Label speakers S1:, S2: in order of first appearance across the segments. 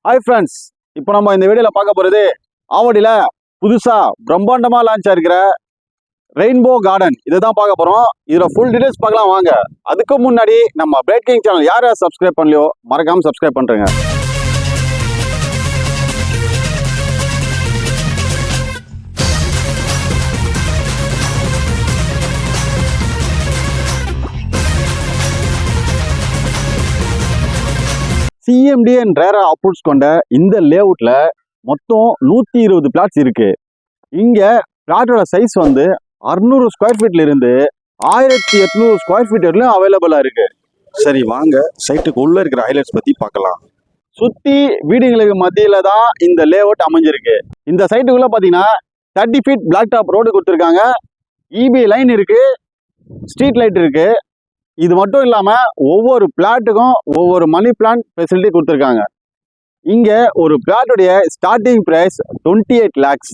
S1: Hi friends, இப்போ நம்ம இந்த வீடியோல பார்க்க போறது ஆவடியில புதுசா பிரம்மாண்டமா லான்ச் ஆயிருக்கிற ரெயின்போ கார்டன் இதுதான் பார்க்க போறோம். இதுல ஃபுல் டீடைல்ஸ் பார்க்கலாம் வாங்க. அதுக்கு முன்னாடி நம்ம பிரேக்கிங் சேனல் யார் சப்ஸ்கிரைப் பண்ணலையோ மறக்காம சப்ஸ்கிரைப் பண்றேங்க. CMD அண்ட் ரேரா அப்ரூவ்ஸ் கொண்ட இந்த லேஅவுட்ல மொத்தம் 120 பிளாட்ஸ் இருக்கு. இங்க பிளாட்டோட சைஸ் வந்து 600 ஸ்கொயர் ஃபீட்ல இருந்து 1800 ஸ்கொயர் ஃபீட் வரையிலும் அவைலபிளா இருக்கு.
S2: சரி வாங்க சைட்டுக்கு உள்ள இருக்கிற ஹைலைட்ஸ் பத்தி பார்க்கலாம்.
S1: சுத்தி வீடுகளுக்கு மத்தியில தான் இந்த லேஅவுட் அமைஞ்சிருக்கு. இந்த சைட்டுக்குள்ள பாத்தீங்கன்னா 30 ஃபீட் பிளாக் டாப் ரோடு கொடுத்துருக்காங்க. EB லைன் இருக்கு, ஸ்ட்ரீட் லைட் இருக்கு. இது மட்டும் இல்லாம ஒவ்வொரு பிளாட்டுக்கும் ஒவ்வொரு மணி பிளான்ட் ஃபெசிலிட்டி கொடுத்துருக்காங்க. இங்க ஒரு பிளாட்டுடைய ஸ்டார்டிங் பிரைஸ் 28 lakhs.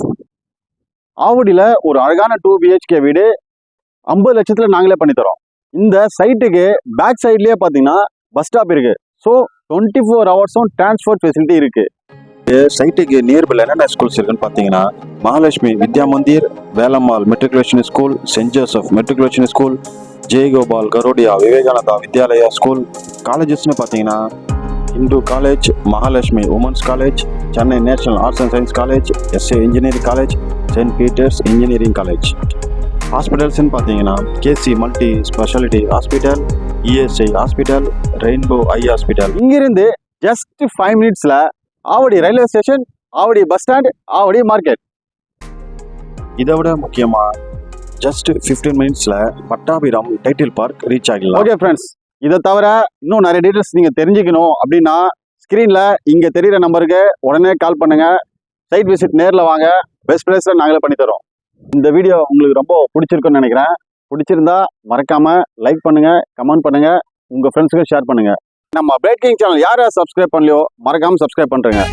S1: ஆவடியில ஒரு அழகான 2 BHK வீடு 50 லட்சத்துல நாங்களே பண்ணி தரோம். இந்த சைட்டுக்கு பேக் சைட்லயே பாத்தீங்கன்னா பஸ் ஸ்டாப் இருக்கு. ஸோ 24 ஹவர்ஸும் டிரான்ஸ்போர்ட் ஃபெசிலிட்டி இருக்கு.
S2: சைட்டுக்கு நியர்பைல என்னென்ன ஸ்கூல்ஸ் இருக்குன்னு பார்த்தீங்கன்னா Mahalakshmi Vidya Mandir, Velammal matriculation school, saint Joseph matriculation school, Jayagopal Garodia Vivekananda Vidyalaya school. காலேஜஸ்னு பார்த்தீங்கன்னா Hindu college, Mahalakshmi women's college, Chennai national arts and science college, SA engineering college, saint Peter's engineering college. ஹாஸ்பிட்டல்ஸ்ன்னு பார்த்தீங்கன்னா KC multi speciality hospital, ESI hospital, rainbow eye hospital.
S1: இங்கிருந்து just 5 மினிட்ஸ்ல Avadi railway station, Avadi bus stand, Avadi market.
S2: இதை விட முக்கியமா just 15 மினிட்ஸ்ல Pattabiram title park reach ஆகிடலாம்.
S1: Okay friends, இதை தவிர இன்னும் நிறைய டீட்டெயில்ஸ் நீங்க தெரிஞ்சுக்கணும் அப்படின்னா ஸ்கிரீன்ல இங்க தெரியுற நம்பருக்கு உடனே கால் பண்ணுங்க. சைட் விசிட் நேர்ல வாங்க, பெஸ்ட் பிரைஸ்ல நாங்களே பண்ணி தரோம். இந்த வீடியோ உங்களுக்கு ரொம்ப பிடிச்சிருக்குன்னு நினைக்கிறேன். பிடிச்சிருந்தா மறக்காம லைக் பண்ணுங்க, கமெண்ட் பண்ணுங்க, உங்க ஃப்ரெண்ட்ஸுக்கும் ஷேர் பண்ணுங்க. நம்ம பிரேக்கிங் சேனல் யார் சப்ஸ்கிரைப் பண்ணலையோ மறக்காம சப்ஸ்கிரைப் பண்றேங்க.